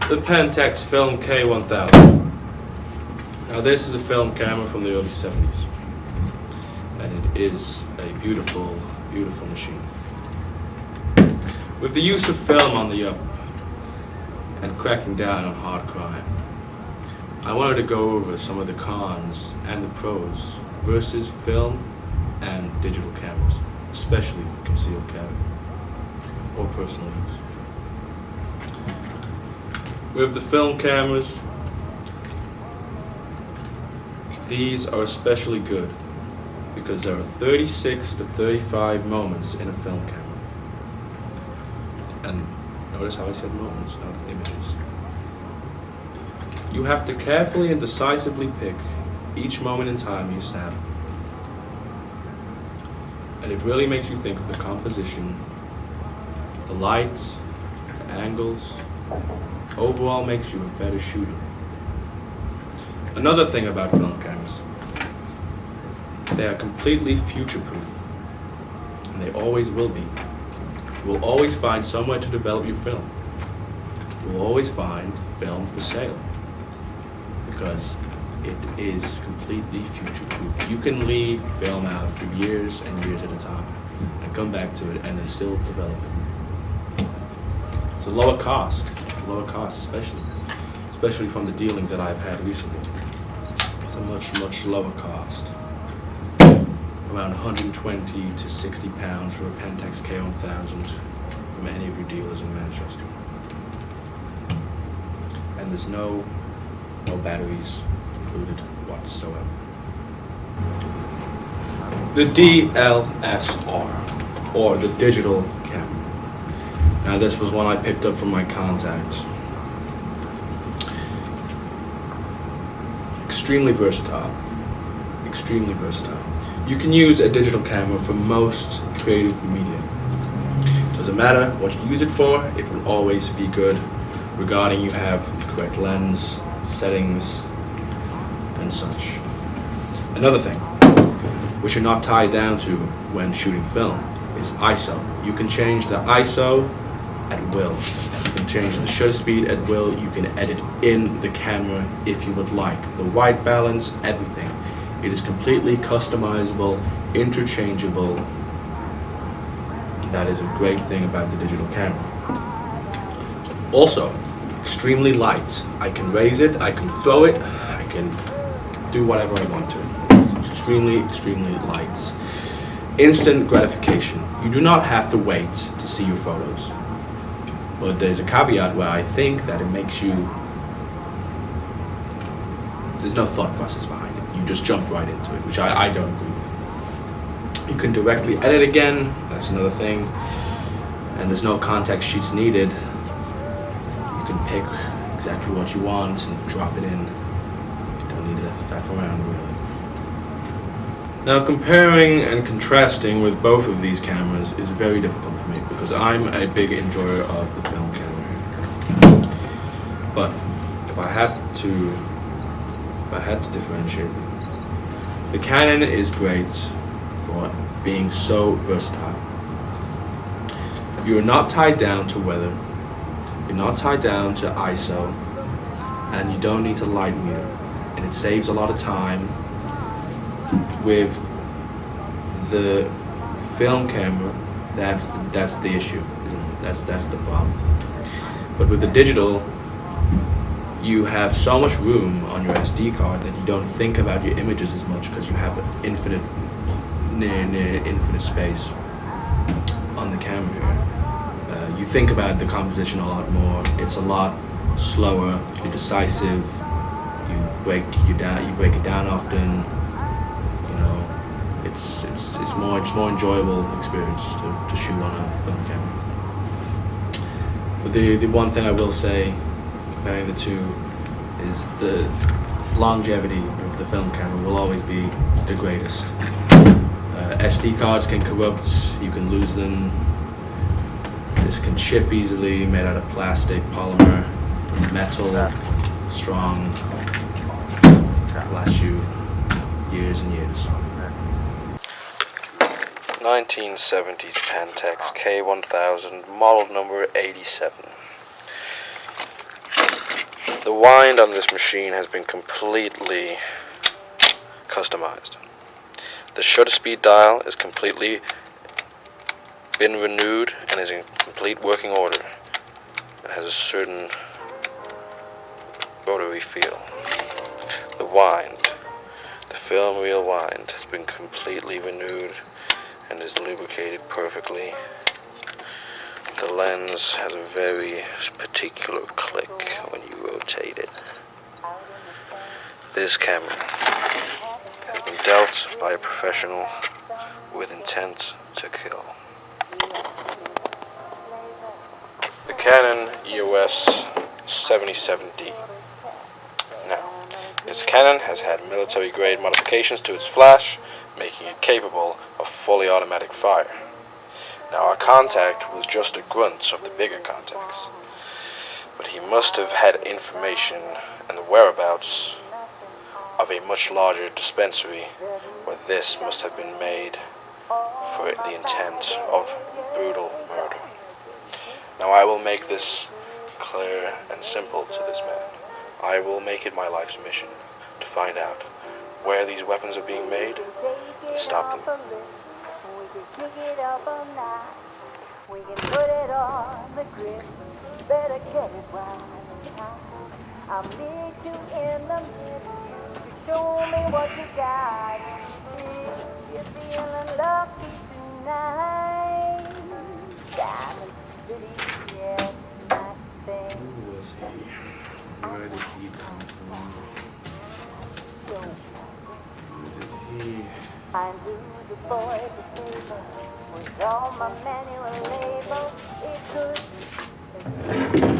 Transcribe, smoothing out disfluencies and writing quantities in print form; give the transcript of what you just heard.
The Pentax Film K1000. Now this is a film camera from the early 70s, and it is a beautiful, beautiful machine. With the use of film on the up and cracking down on hard crime, I wanted to go over some of the cons and the pros versus film and digital cameras, especially for concealed carry or personal use. With the film cameras, these are especially good because there are 36 to 35 moments in a film camera. And notice how I said moments, not images. You have to carefully and decisively pick each moment in time you snap. And it really makes you think of the composition, the lights, the angles, overall makes you a better shooter. Another thing about film cameras, they are completely future-proof, and they always will be. You will always find somewhere to develop your film. You will always find film for sale, because it is completely future-proof. You can leave film out for years and years at a time, and come back to it and then still develop it. It's a lower cost, especially from the dealings that I've had recently. It's a much lower cost. Around 120 to 60 pounds for a Pentax K1000 from any of your dealers in Manchester. And there's no batteries included whatsoever. The DLSR, or the digital camera. Now this was one I picked up from my contacts. Extremely versatile. You can use a digital camera for most creative media. Doesn't matter what you use it for, it will always be good, regarding you have the correct lens, settings, and such. Another thing, which you're not tied down to when shooting film, is ISO. You can change the ISO at will. You can change the shutter speed at will. You can edit in the camera if you would like. The white balance, everything. It is completely customizable, interchangeable, and that is a great thing about the digital camera. Also, extremely light. I can raise it, I can throw it, I can do whatever I want to it. It's extremely light. Instant gratification. You do not have to wait to see your photos. But there's a caveat where I think that it makes you, there's no thought process behind it. You just jump right into it, which I don't agree with. You can directly edit again, that's another thing. And there's no context sheets needed. You can pick exactly what you want and drop it in. You don't need to faff around really. Now comparing and contrasting with both of these cameras is very difficult for me because I'm a big enjoyer of the film camera. But if I had to differentiate them, the Canon is great for being so versatile. You're not tied down to weather, you're not tied down to ISO, and you don't need to light meter, and it saves a lot of time. With the film camera, that's the issue, isn't it? That's the problem. But with the digital, you have so much room on your SD card that you don't think about your images as much because you have infinite, near infinite space on the camera here. You think about the composition a lot more. It's a lot slower. You're decisive. You break it down often. It's more enjoyable experience to shoot on a film camera. But the one thing I will say, comparing the two, is the longevity of the film camera will always be the greatest. SD cards can corrupt, you can lose them. This can chip easily, made out of plastic, polymer, metal, strong, last you years and years. 1970s Pentax K1000, model number 87. The wind on this machine has been completely customized. The shutter speed dial is completely been renewed and is in complete working order. It has a certain rotary feel. The wind, the film reel wind, has been completely renewed and is lubricated perfectly. The lens has a very particular click when you rotate it. This camera has been dealt by a professional with intent to kill. The Canon EOS 77D. Now, this Canon has had military-grade modifications to its flash, making it capable of fully automatic fire. Now, our contact was just a grunt of the bigger contacts, but he must have had information and the whereabouts of a much larger dispensary where this must have been made for the intent of brutal murder. Now, I will make this clear and simple to this man. I will make it my life's mission to find out where these weapons are being made and stop them. We can put it on the grip, better get it while it's hot. I'll meet you in the middle, you show me what you got. If you're feeling lucky tonight, Diamond City, yes, my thing. Who was he? Where did he come from? Who did he? I knew the boy at the table was on my manual label. It could